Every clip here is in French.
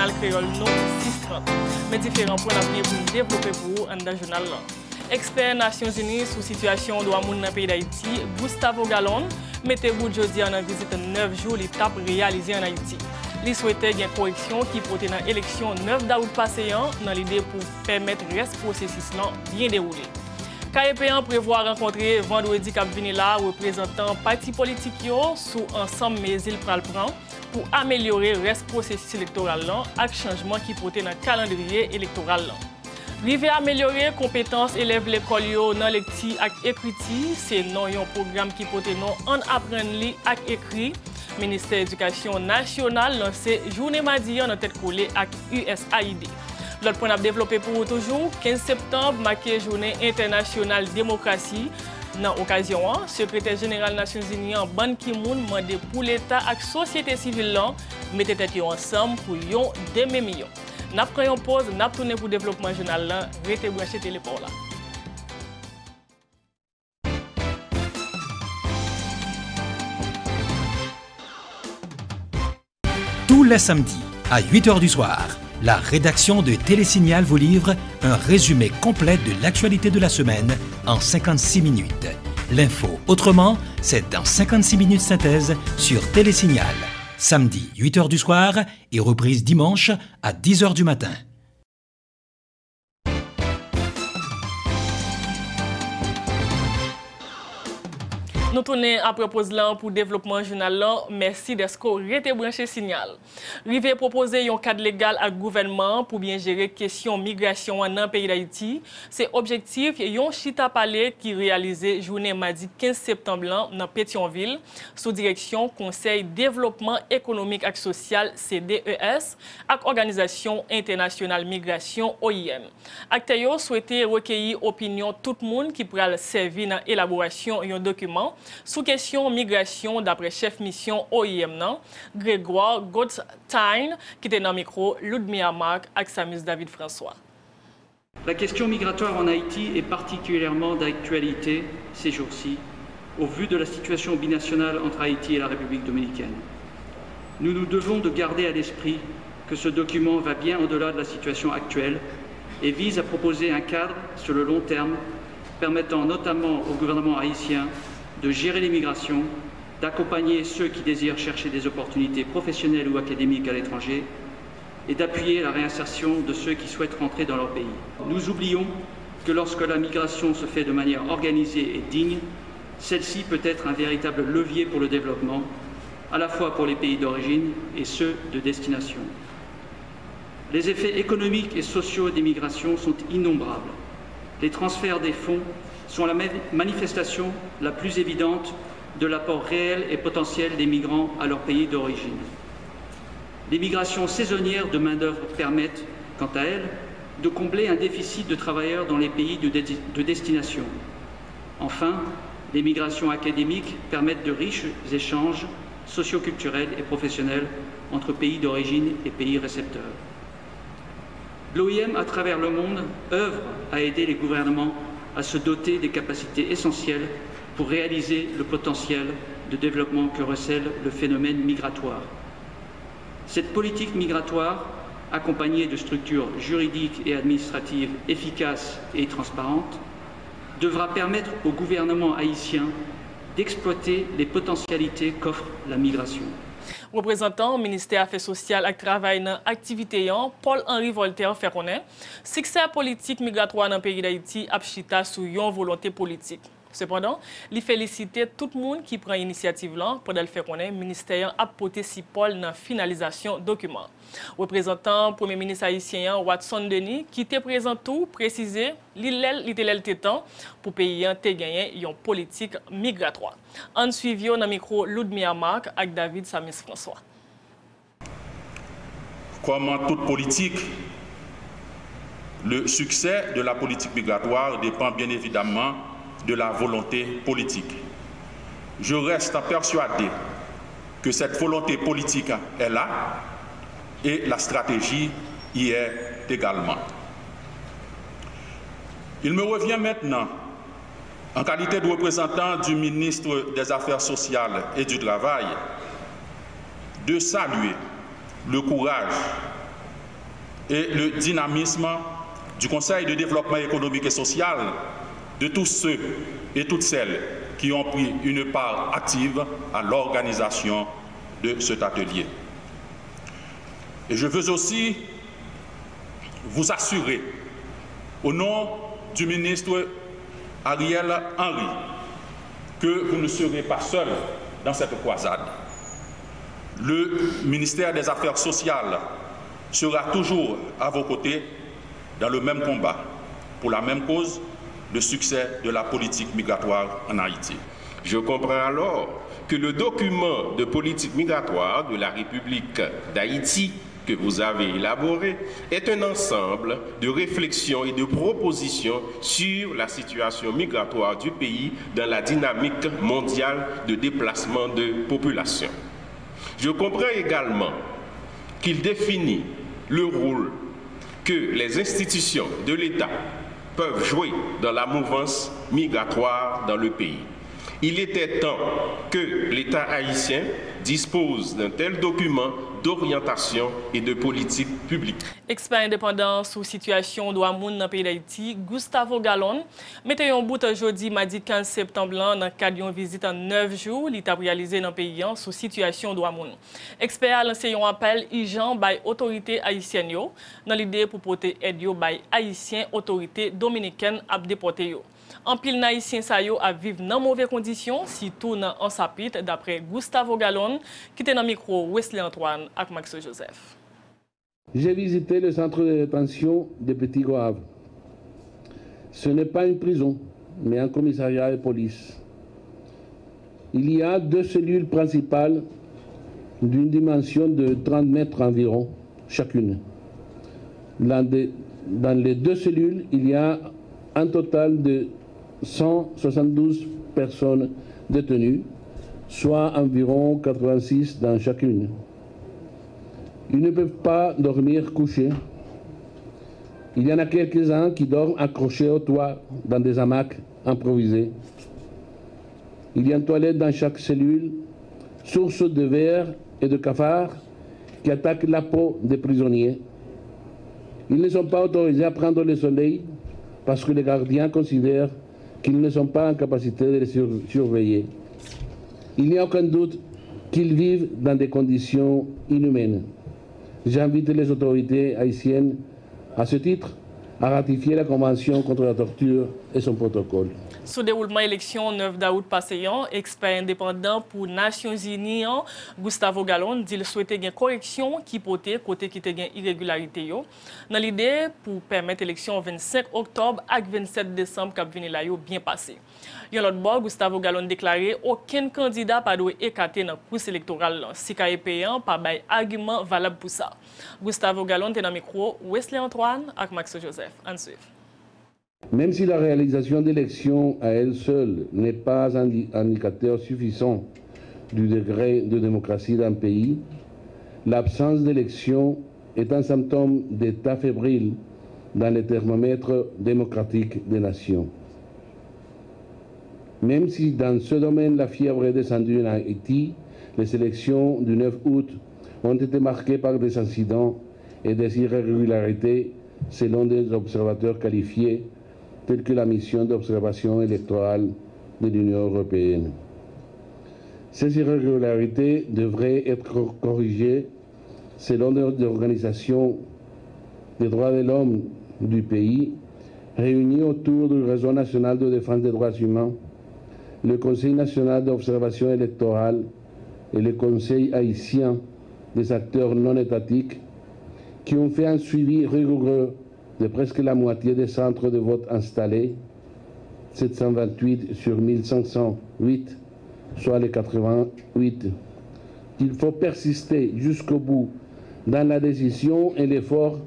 Journal Créole non 630. Mais différents points d'avenir pour nous développer pour vous dans le journal. Expert Nations Unies sur situation de l'homme dans le pays d'Haïti, Gustavo Gallon, mettez-vous jeudi en visite 9 jours l'étape réalisée en Haïti. Il souhaitait une correction qui portait dans l'élection 9 d'août passé dans l'idée pour permettre le reste processus bien déroulé. KEP prévoit rencontrer vendredi cap vini là représentant parti politique sous ensemble mais il prend pour améliorer le reste processus électoral avec changement qui portait dans le calendrier électoral. Rive améliorer compétences élèves l'école dans lecture et écriture, c'est non un programme qui porte non en apprendre lire et écrit. Ministère de l'Éducation nationale lancé journée mardi dans tête collée avec USAID. L'autre point à développer pour toujours, 15 septembre, marqué journée internationale démocratie. Dans l'occasion, secrétaire général des Nations Unies, Ban Ki-moon, demandé pour l'État et la société civile, mettre tête ensemble pour yon demi million. Nous prenons une pause, nous tournons pour le développement journal, restez branchés téléport là. Tous les samedis, à 8h du soir, la rédaction de Télésignal vous livre un résumé complet de l'actualité de la semaine en 56 minutes. L'info autrement, c'est dans 56 minutes synthèse sur Télésignal. Samedi 8h du soir et reprise dimanche à 10h du matin. Nous tournons à propos pour le développement journal. Merci d'esco rete branché signal. Rive proposer un cadre légal à gouvernement pour bien gérer question migration dans le pays d'Haïti. C'est objectif un chita palais qui réalisé journée mardi 15 septembre dans Pétionville sous direction Conseil développement économique et social CDES avec Organisation internationale migration OIM. Acteurs souhaité recueillir opinion tout le monde qui pourra servir dans l'élaboration d'un document sous question migration d'après chef mission OIM, Grégoire Godstein, qui était dans le micro, Ludmilla Marc avec Samus David François. La question migratoire en Haïti est particulièrement d'actualité ces jours-ci, au vu de la situation binationale entre Haïti et la République dominicaine. Nous nous devons de garder à l'esprit que ce document va bien au-delà de la situation actuelle et vise à proposer un cadre sur le long terme permettant notamment au gouvernement haïtien de gérer les migrations, d'accompagner ceux qui désirent chercher des opportunités professionnelles ou académiques à l'étranger et d'appuyer la réinsertion de ceux qui souhaitent rentrer dans leur pays. Nous oublions que lorsque la migration se fait de manière organisée et digne, celle-ci peut être un véritable levier pour le développement, à la fois pour les pays d'origine et ceux de destination. Les effets économiques et sociaux des migrations sont innombrables. Les transferts des fonds sont la manifestation la plus évidente de l'apport réel et potentiel des migrants à leur pays d'origine. Les migrations saisonnières de main-d'œuvre permettent, quant à elles, de combler un déficit de travailleurs dans les pays de destination. Enfin, les migrations académiques permettent de riches échanges socio-culturels et professionnels entre pays d'origine et pays récepteurs. L'OIM, à travers le monde, œuvre à aider les gouvernements à se doter des capacités essentielles pour réaliser le potentiel de développement que recèle le phénomène migratoire. Cette politique migratoire, accompagnée de structures juridiques et administratives efficaces et transparentes, devra permettre au gouvernement haïtien d'exploiter les potentialités qu'offre la migration. Représentant au ministère des Affaires sociales et Travail dans l'activité, Paul-Henri Voltaire fait connaître succès politique migratoire dans le pays d'Haïti a chita sous une volonté politique. Cependant, il félicite tout le monde qui prend l'initiative pour le faire connaître. Le ministère a porté si Paul dans la finalisation du document. Représentant Premier ministre haïtien Watson Denis, qui était présent tout, précisé l'ITL temps pour pays te gagner une politique migratoire. En suivant dans le micro Ludmilla Marc avec David Samis François. Comme en toute politique, le succès de la politique migratoire dépend bien évidemment de la volonté politique. Je reste persuadé que cette volonté politique est là et la stratégie y est également. Il me revient maintenant, en qualité de représentant du ministre des Affaires sociales et du Travail, de saluer le courage et le dynamisme du Conseil de développement économique et social, de tous ceux et toutes celles qui ont pris une part active à l'organisation de cet atelier. Et je veux aussi vous assurer, au nom du ministre Ariel Henry, que vous ne serez pas seul dans cette croisade. Le ministère des Affaires sociales sera toujours à vos côtés dans le même combat, pour la même cause, le succès de la politique migratoire en Haïti. Je comprends alors que le document de politique migratoire de la République d'Haïti que vous avez élaboré est un ensemble de réflexions et de propositions sur la situation migratoire du pays dans la dynamique mondiale de déplacement de population. Je comprends également qu'il définit le rôle que les institutions de l'État peuvent jouer dans la mouvance migratoire dans le pays. Il était temps que l'État haïtien dispose d'un tel document d'orientation et de politique publique. Expert indépendant sous situation droit moun dans le pays d'Haïti, Gustavo Gallon, mettez un bout jeudi, mardi 15 septembre, dans le cadre d'une visite en 9 jours, l'État réalisé dans le pays sous situation droit moun. Expert a lancé un appel urgent by autorité haïtienne dans l'idée pour porter aide by haïtien autorité dominicaine à déporter yo. En pile haïtien sa yo a vivre dans mauvaises conditions, surtout dans un chapitre d'après Gustavo Gallon, qui était dans le micro Wesley Antoine avec Max Joseph. J'ai visité le centre de détention de Petit Goâve. Ce n'est pas une prison, mais un commissariat de police. Il y a 2 cellules principales d'une dimension de 30 mètres environ chacune. Dans les 2 cellules, il y a un total de 172 personnes détenues, soit environ 86 dans chacune. Ils ne peuvent pas dormir couchés. Il y en a quelques-uns qui dorment accrochés au toit dans des hamacs improvisés. Il y a une toilette dans chaque cellule, source de vers et de cafards qui attaquent la peau des prisonniers. Ils ne sont pas autorisés à prendre le soleil parce que les gardiens considèrent qu'ils ne sont pas en capacité de les surveiller. Il n'y a aucun doute qu'ils vivent dans des conditions inhumaines. J'invite les autorités haïtiennes, à ce titre, à ratifier la Convention contre la torture et son protocole. Sous déroulement élection 9 d'août passé, expert indépendant pour Nations Unies, Gustavo Gallon dit qu'il souhaitait une correction qui portait côté qui était une irrégularité. Dans l'idée pour permettre l'élection 25 octobre et 27 décembre qui vient là bien passé. Dans l'autre bord, Gustavo Gallon déclaré aucun candidat pas doit écarter dans la course électorale. Si il payant, pas de argument valable pour ça. Gustavo Gallon est dans le micro Wesley Antoine avec Max Joseph. En suivre. Même si la réalisation d'élections à elle seule n'est pas un indicateur suffisant du degré de démocratie d'un pays, l'absence d'élections est un symptôme d'état fébrile dans les thermomètres démocratiques des nations. Même si dans ce domaine la fièvre est descendue en Haïti, les élections du 9 août ont été marquées par des incidents et des irrégularités selon des observateurs qualifiés tels que la mission d'observation électorale de l'Union européenne. Ces irrégularités devraient être corrigées selon des organisations des droits de l'homme du pays réunies autour du réseau national de défense des droits humains, le Conseil national d'observation électorale et le Conseil haïtien des acteurs non étatiques qui ont fait un suivi rigoureux de presque la moitié des centres de vote installés, 728 sur 1508, soit les 88. Il faut persister jusqu'au bout dans la décision et l'effort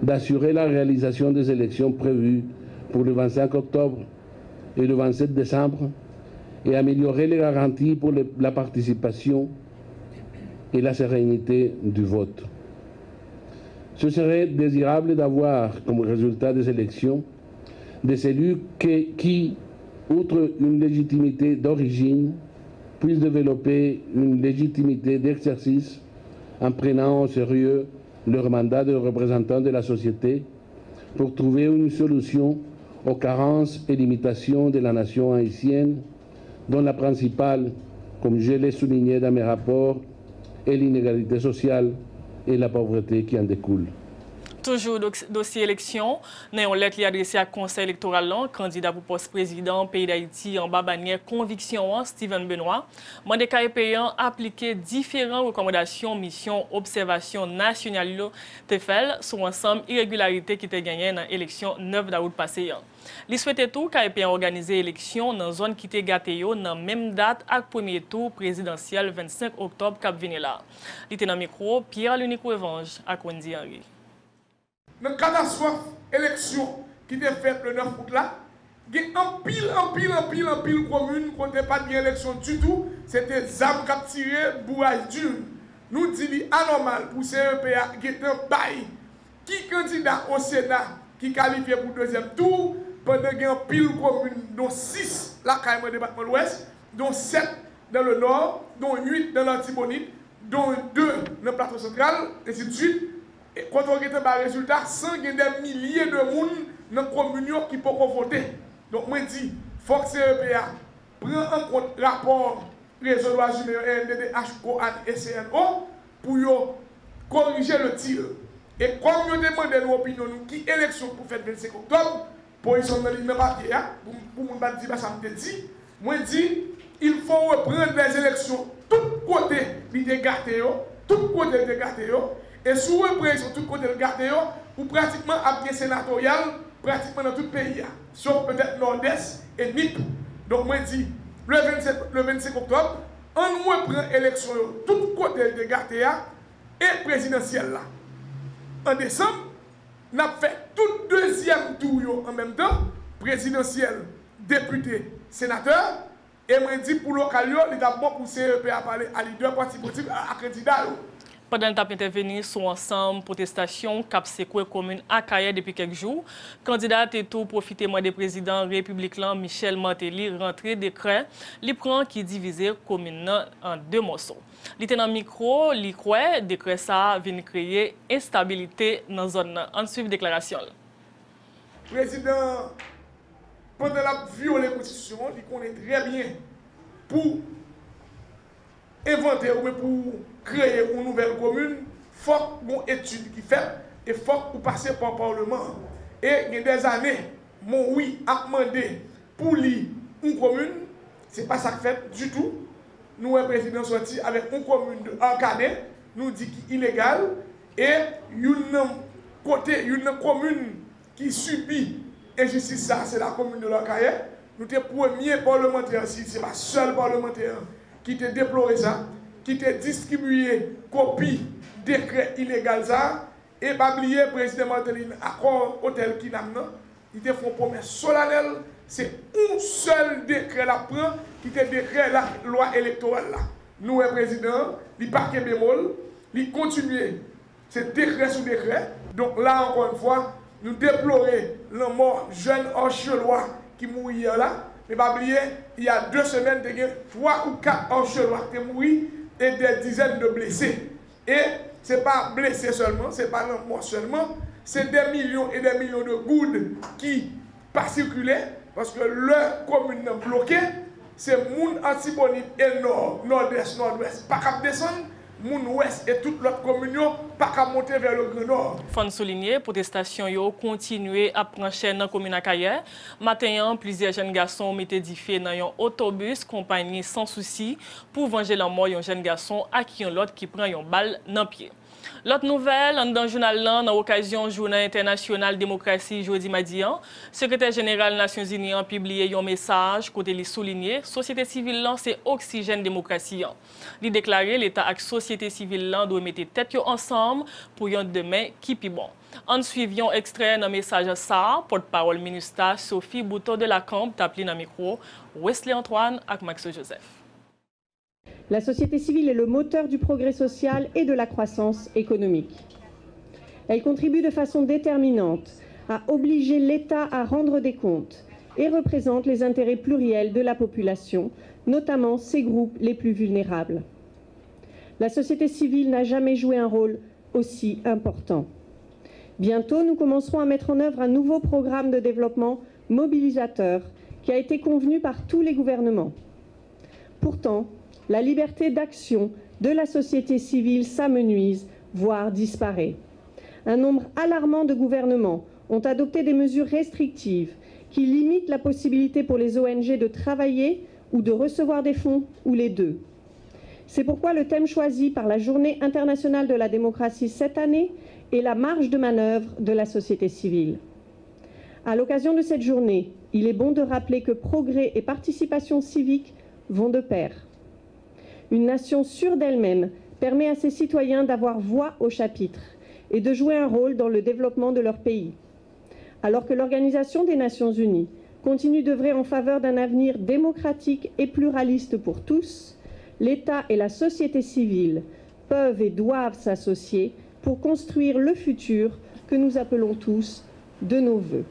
d'assurer la réalisation des élections prévues pour le 25 octobre et le 27 décembre et améliorer les garanties pour la participation et la sérénité du vote. Ce serait désirable d'avoir comme résultat des élections des élus qui, outre une légitimité d'origine, puissent développer une légitimité d'exercice en prenant au sérieux leur mandat de représentants de la société pour trouver une solution aux carences et limitations de la nation haïtienne, dont la principale, comme je l'ai souligné dans mes rapports, est l'inégalité sociale et la pauvreté qui en découle. Toujours dossier élection, nous lettre adressée à conseil électoral, candidat pour poste président pays d'Haïti en bas bannière conviction Steven Benoît. Mandé payant appliquer différentes recommandations mission observation nationale TFL sur ensemble irrégularité qui était gagnée dans l'élection 9 d'août passé. Il souhaitait tout payant organiser élection dans zone qui était gâtée dans même date avec premier tour présidentiel 25 octobre cap venu là. Il était dans micro Pierre Lunico Evange à Kondi Henry. Dans la catastrophe élection qui était faite le 9 août là, il y a un pile commune qui n'était pas d'élection du tout. C'était ZAM qui a tiré, bourrage dur. Nous disons anormal pour CEPA qui est un bail. Qui candidat au Sénat qui qualifie pour le deuxième tour, pendant qu'il y a un pile commune, dont 6 là, dans le département de l'Ouest, dont 7 dans le Nord, dont 8 dans l'Antibonite, dont 2 dans le plateau central, et ainsi de suite. Et quand on regarde le résultat, sans des milliers de monde dans la commune qui peuvent voter. Donc, moi, je dis, il faut que CEPA prenne en compte le rapport réseau droits humains, NDDH, COAN et CNO pour corriger le tir. Et comme nous demandons nos opinions, qui élection pour faire le 25 octobre, pour ils sont dans le même papier, pour ne pas dire ça me dit, moi, je dis, il faut reprendre les élections, tout côté de gâté, tout côté de gâté. Et sous reprise sur tout côté de garder, ou pratiquement à bien sénatorial, pratiquement dans tout le pays, sauf peut-être Nord-Est et NIP. Donc moi je dis, le 25 octobre, on reprend l'élection tout côté de garder et présidentielle là. En décembre, on a fait tout deuxième tour en même temps, présidentiel, député, sénateur, et moi je dis pour le local, il est d'abord pour CEP à parler à leader parti politique, à candidat. Pendant le temps intervenu sur ensemble protestation cap secoué commune Akaye depuis quelques jours, candidat et tout profiter des présidents républicain Michel Martelly rentré décret li prend qui divisé commune en deux morceaux. Li ten en micro, li croit décret ça vient créer instabilité dans zone. En suivre déclaration. Président pendant la violer constitution, il connaît très bien pour inventer ou pour créer une nouvelle commune, il faut une étude qui fait et il faut passer par le Parlement. Et il y a des années, mon oui a demandé pour lui une commune, ce n'est pas ça que fait du tout. Nous, le président sorti avec une commune de Arcadet, nous dit qu'il est illégal et une commune qui subit injustice, c'est la commune de l'Arcadet. Nous sommes les premiers parlementaires, ce n'est pas seul parlementaire qui a déploré ça, qui a distribué copie décret illégal ça, et pas oublier le président Martelly, accord hôtel qui n'a pas, il a fait une promesse solennelle, c'est un seul décret là prend, qui est décret la loi électorale là. Nous, le président, il n'a pas de bémol, il continue, c'est décret sous décret. Donc là, encore une fois, nous déplorons la mort jeune Orchelois qui mourit là. Mais pas oublier, il y a 2 semaines, il y a 3 ou 4 Orchelois qui mourent et des dizaines de blessés. Et ce n'est pas blessés seulement, ce n'est pas mort seulement, c'est des millions et des millions de gouttes qui pas circulé parce que leur commune est bloquée. C'est moun Antibonite et Nord, Nord-Est, Nord-Ouest, pas qu'à descendre. Moun Ouest et toute l'autre commune, pas qu'à monter vers le Grand Nord. Faut souligner, protestation yo continuer à prendre chaîne dans la commune Akaye. Matin, plusieurs jeunes garçons ont été édifiés dans un autobus compagnie sans souci pour venger la mort d'un jeune garçon à qui l'autre qui prend une balle dans le pied. L'autre nouvelle, dans le journal, dans l'occasion Journée internationale démocratie jeudi mardi, le secrétaire général des Nations Unies a publié un message côté li souligné société civile c'est oxygène démocratie. Il déclaré l'État et la société civile doivent mettre tête ensemble pour un demain qui pi bon. En suivant extrait d'un message ça, porte-parole ministre Sophie Bouteau de la Camp appelé dans le micro Wesley Antoine et Max Joseph. La société civile est le moteur du progrès social et de la croissance économique. Elle contribue de façon déterminante à obliger l'État à rendre des comptes et représente les intérêts pluriels de la population, notamment ces groupes les plus vulnérables. La société civile n'a jamais joué un rôle aussi important. Bientôt, nous commencerons à mettre en œuvre un nouveau programme de développement mobilisateur qui a été convenu par tous les gouvernements. Pourtant, la liberté d'action de la société civile s'amenuise, voire disparaît. Un nombre alarmant de gouvernements ont adopté des mesures restrictives qui limitent la possibilité pour les ONG de travailler ou de recevoir des fonds, ou les deux. C'est pourquoi le thème choisi par la Journée internationale de la démocratie cette année est la marge de manœuvre de la société civile. À l'occasion de cette journée, il est bon de rappeler que progrès et participation civique vont de pair. Une nation sûre d'elle-même permet à ses citoyens d'avoir voix au chapitre et de jouer un rôle dans le développement de leur pays. Alors que l'Organisation des Nations Unies continue d'œuvrer en faveur d'un avenir démocratique et pluraliste pour tous, l'État et la société civile peuvent et doivent s'associer pour construire le futur que nous appelons tous de nos vœux.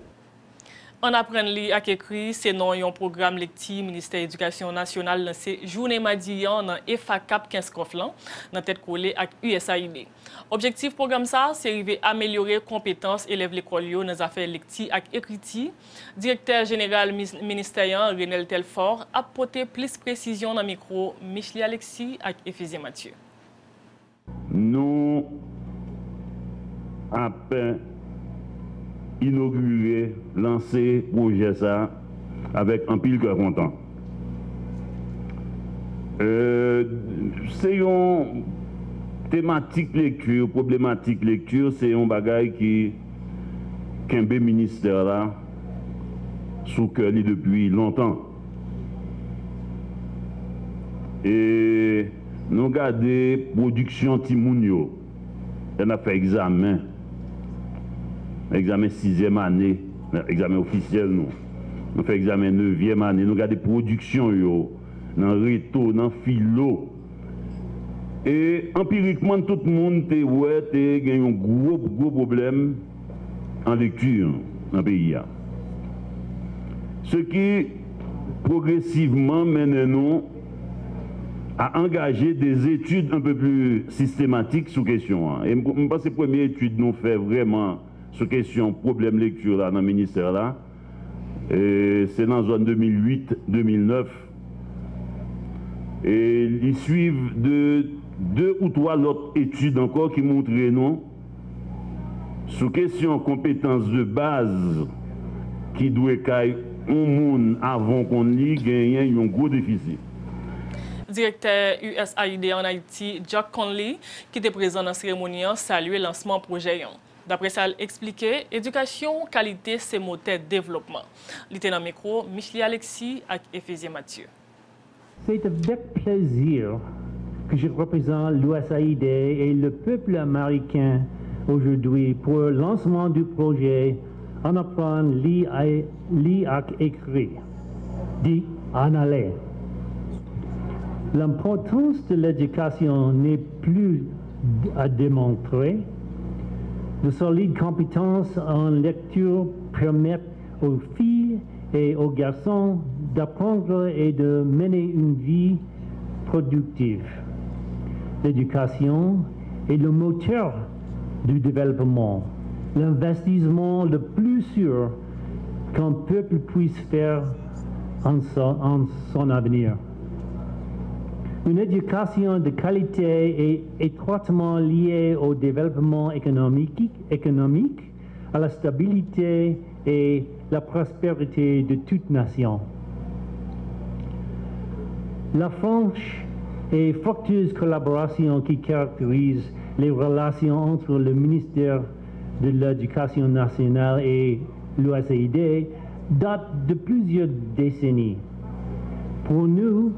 On apprend li ak écrit, c'est non un programme lecti ministère éducation nationale lancé journée mardi dans EFACAP 15 Koflan dans tête collée avec USAID. Objectif programme ça, c'est arriver à améliorer compétences élèves l'école yo dans affaires lecti ak écriti. Directeur général ministériel Renel Telfort a apporté plus précision dans micro Michli Alexis avec Ephésie Mathieu. Nous avons inauguré, lancé projet ça avec un pile cœur content. C'est une thématique lecture, problématique lecture, c'est un bagage qui un ministère là sous cœur depuis longtemps. Et nous regardons production Timounio, on a fait examen 6e année, examen officiel nous. On fait examen 9e année, nous regardons production yo, dans réto, dans philo. Et empiriquement tout le monde a un gros problème en lecture dans le pays. Ce qui progressivement mène nous à engager des études un peu plus systématiques sur question. Et je pense que les premières études nous fait vraiment sur question problème lecture là dans le ministère là. C'est dans la zone 2008-2009. Et ils suivent de 2 ou 3 autres études encore qui montrent non sur question compétences de base qui doit cailler un monde avant qu'on lit gagner un gros déficit. Directeur USAID en Haïti, Jack Conley, qui était présent dans la cérémonie, salué le lancement du projet. D'après ça, il expliquait, éducation, qualité, c'est moteur développement. Lieutenant micro, Michli Alexis et Ephésie Mathieu. C'est avec plaisir que je représente l'USAID et le peuple américain aujourd'hui pour le lancement du projet En apprendre lire et écrire, dit en allais. L'importance de l'éducation n'est plus à démontrer. De solides compétences en lecture permettent aux filles et aux garçons d'apprendre et de mener une vie productive. L'éducation est le moteur du développement, l'investissement le plus sûr qu'un peuple puisse faire en son avenir. Une éducation de qualité est étroitement liée au développement économique, à la stabilité et la prospérité de toute nation. La franche et fructueuse collaboration qui caractérise les relations entre le ministère de l'Éducation nationale et l'USAID date de plusieurs décennies. Pour nous,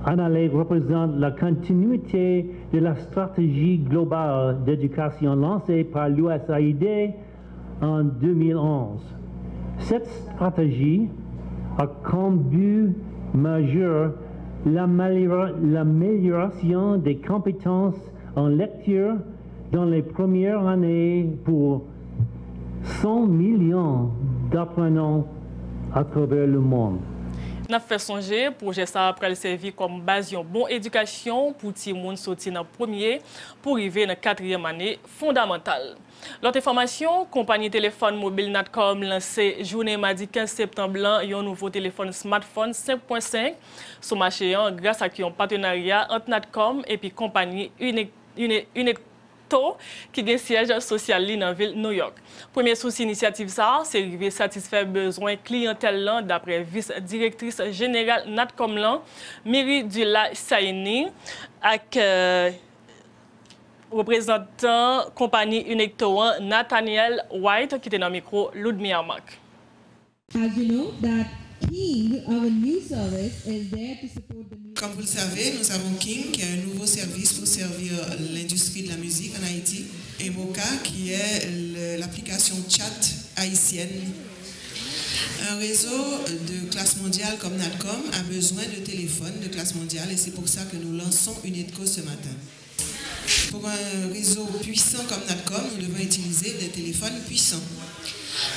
ANALE représente la continuité de la stratégie globale d'éducation lancée par l'USAID en 2011. Cette stratégie a comme but majeur l'amélioration des compétences en lecture dans les premières années pour 100 millions d'apprenants à travers le monde. N'a fait songer projet ça après le servir comme base une bonne éducation pour ti moun sorti dans premier pour arriver dans 4e année fondamentale. L'autre information, compagnie téléphone mobile Natcom lancé journée mardi 15 septembre un nouveau téléphone smartphone 5.5 sur marché grâce à un partenariat entre Natcom et puis compagnie Unecto qui a un siège social dans la ville de New York. Premier souci initiative ça, c'est arriver satisfaire besoin clientèle d'après vice-directrice générale Natcom Miri Dula Saini avec représentant compagnie Unecto Nathaniel White qui était dans le micro Ludmilla Mac. Comme vous le savez, nous avons King qui est un nouveau service pour servir l'industrie de la musique en Haïti et Moka qui est l'application chat haïtienne. Un réseau de classe mondiale comme Natcom a besoin de téléphones de classe mondiale et c'est pour ça que nous lançons Unetco ce matin. Pour un réseau puissant comme Natcom, nous devons utiliser des téléphones puissants.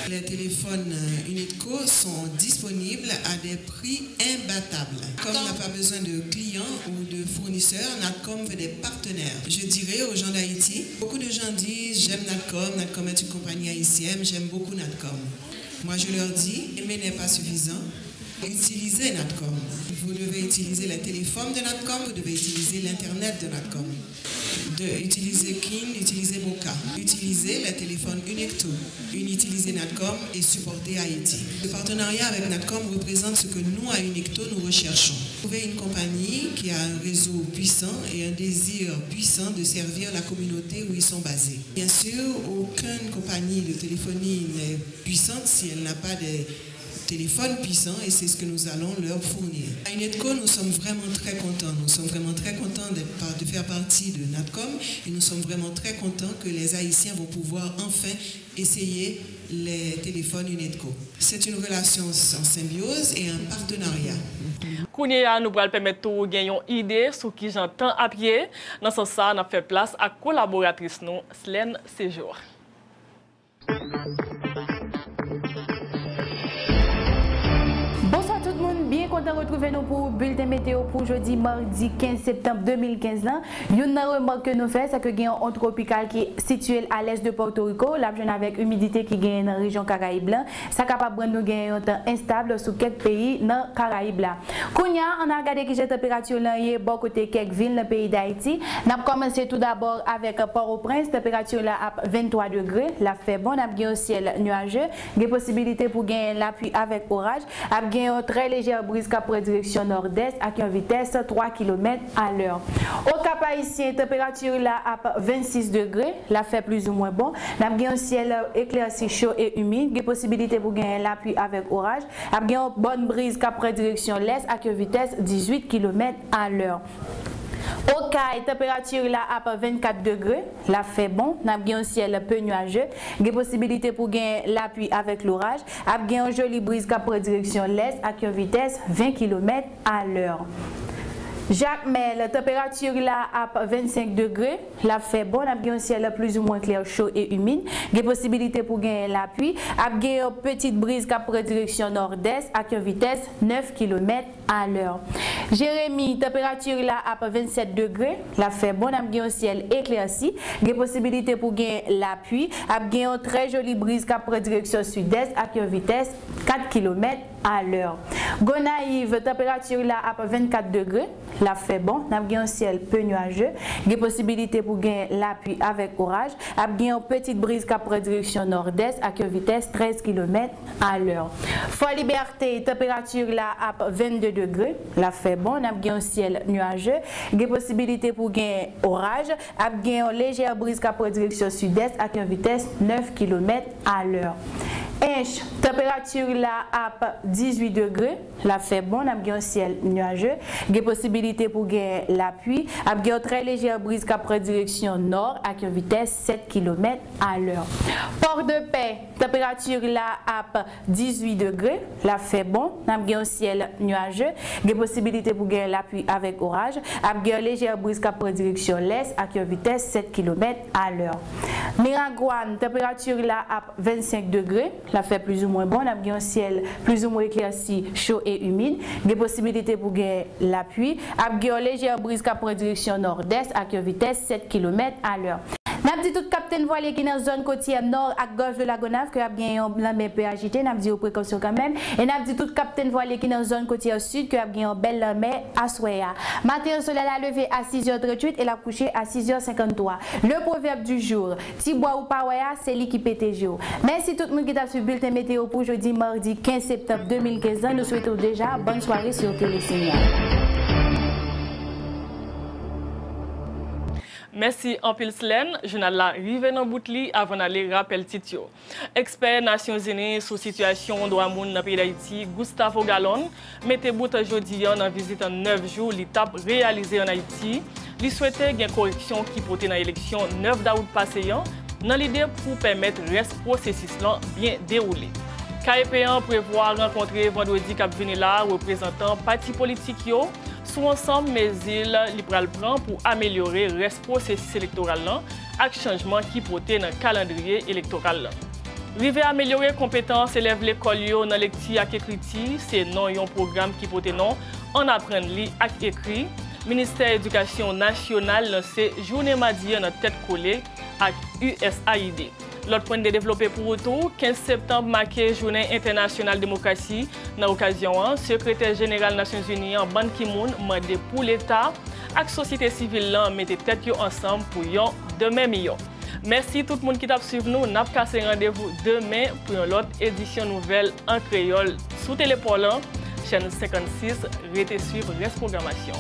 Les téléphones Unetco sont disponibles à des prix imbattables. Comme on n'a pas besoin de clients ou de fournisseurs, Natcom veut des partenaires. Je dirais aux gens d'Haïti, beaucoup de gens disent « j'aime Natcom, Natcom est une compagnie haïtienne, j'aime beaucoup Natcom ». Moi je leur dis « aimer n'est pas suffisant ». Utilisez Natcom. Vous devez utiliser les téléphones de Natcom, vous devez utiliser l'Internet de Natcom. Utiliser King, utiliser Moka. Utilisez les téléphones Unecto. Utiliser Natcom et supporter Haïti. Le partenariat avec Natcom représente ce que nous, à Unecto, nous recherchons. Trouver une compagnie qui a un réseau puissant et un désir puissant de servir la communauté où ils sont basés. Bien sûr, aucune compagnie de téléphonie n'est puissante si elle n'a pas des téléphone puissant et c'est ce que nous allons leur fournir. À Unetco, nous sommes vraiment très contents. Nous sommes vraiment très contents de faire partie de Natcom et nous sommes vraiment très contents que les Haïtiens vont pouvoir enfin essayer les téléphones Unetco. C'est une relation en symbiose et un partenariat. Kounia nous allons permettre de gagner une idée sur qui j'entends à pied. Dans ce sens, on a fait place à collaboratrice nous, Slène Séjour. Bonsoir tout le monde, bien content de retrouver nous pour le bulletin météo pour jeudi mardi 15 septembre 2015. Une remarque que nous faisons, c'est que il y a un onde tropicale qui est situé à l'est de Porto Rico, là avec humidité qui gagne dans la région Caraïbes. Ça capable de nous gagner un temps instable sur quelques pays dans les Caraïbes. Kounia, on a regardé que la température là est bon côté quelques villes dans le pays d'Haïti. On a commencé tout d'abord avec Port-au-Prince, température là à 23 degrés, la fait bon, on a un ciel nuageux, des possibilités pour gagner l'appui avec orage, une très légère brise après direction nord-est avec une vitesse 3 km à l'heure. Au Cap Haïtien, température là à 26 degrés, la fait plus ou moins bon. Nous avons un ciel éclairci chaud et humide, des possibilités pour gagner l'appui avec orage. Nous avons une bonne brise après direction l'est avec une vitesse 18 km à l'heure. Au Caille, température là à 24 degrés, la fait bon, nous avons un ciel peu nuageux, des possibilités pour gagner l'appui avec l'orage, nous avons une jolie brise après direction l'est avec une vitesse 20 km à l'heure. Jacmel, température là à 25 degrés, la fait bon, nous avons un ciel plus ou moins clair, chaud et humide, des possibilités pour gagner l'appui, nous avons une petite brise après direction nord-est avec une vitesse 9 km à l'heure. Jérémy, température là à 27 degrés, la fait bon, nous avons un ciel éclairci, des possibilités pour gagner l'appui, nous avons une très jolie brise après direction sud-est avec une vitesse 4 km à l'heure. Gonaïve, température là à 24 degrés, la fait bon, nous avons un ciel peu nuageux, des possibilités pour gagner l'appui avec orage, nous avons une petite brise après direction nord-est avec une vitesse 13 km à l'heure. Fort Liberté, température là à 22 degrés, la fait bon, nous avons un ciel nuageux, des possibilités pour gagner orage, nous avons une légère brise après direction sud-est avec une vitesse 9 km à l'heure. Inch, température là à 18 degrés, la fait bon, nous avons un ciel nuageux, des possibilités pour gagner l'appui, nous avons une très légère brise après direction nord avec une vitesse 7 km à l'heure. Port-de-Paix, température là à 18 degrés, la fait bon, nous avons un ciel nuageux, des possibilités pour gagner l'appui avec orage, nous avons une légère brise après direction l'est avec une vitesse 7 km à l'heure. Miragouane, température là à 25 degrés, la fait plus ou moins bon, on a un ciel plus ou moins éclairci, chaud et humide, des possibilités pour gagner la pluie, il y a une légère brise qui prend direction nord-est avec une vitesse 7 km à l'heure. N'a dit tout capitaine voilier qui dans la zone côtière nord à gauche de la Gonave que a bien un mer peu agité, n'a dit aux précautions quand même et n'a dit tout capitaine voilier qui dans la zone côtière sud que a bien un belle mer à Soya. Matin soleil a levé à 6h38 et l'a couché à 6h53. Le proverbe du jour, ti bois ou pas waya, c'est lui qui pète jour. Merci tout le monde qui t'a suivi le bulletin météo pour jeudi mardi 15 septembre 2015. Nous souhaitons déjà bonne soirée sur Télésignal. Merci en pile Slen, journal la rive dans boutli avant d'aller rappel titio. Expert Nations Unies sur situation droit moun dans pays d'Haïti, Gustavo Gallon, mette bout aujourd'hui en visite en 9 jours l'étape réalisée en Haïti. Il souhaitait une correction qui portait dans l'élection 9 août passé dans l'idée pour permettre le reste processus bien déroulé. KEPN prévoit rencontrer vendredi cap venu là représentant parti politique sous ensemble mesures li pral prend pour améliorer le reste processus électoral avec changement qui porté dans le calendrier électoral. Rive améliorer compétences élèves l'école dans lecture et écriture, c'est non un programme qui porte non en apprendre lire et écrit. Ministère de l'Éducation nationale lancé journée mardi dans tête collée avec USAID. L'autre point de développer pour retour, 15 septembre marqué Journée internationale démocratie. Dans l'occasion, secrétaire général des Nations Unies, Ban Ki-moon, demandé pour l'État et la société civile mettre tête ensemble pour un demain meilleur. Merci tout le monde qui t'a suivi nous. N'a pas cassé rendez-vous demain pour une autre édition nouvelle en créole sous Télépole, chaîne 56. Restez suivre reste programmation.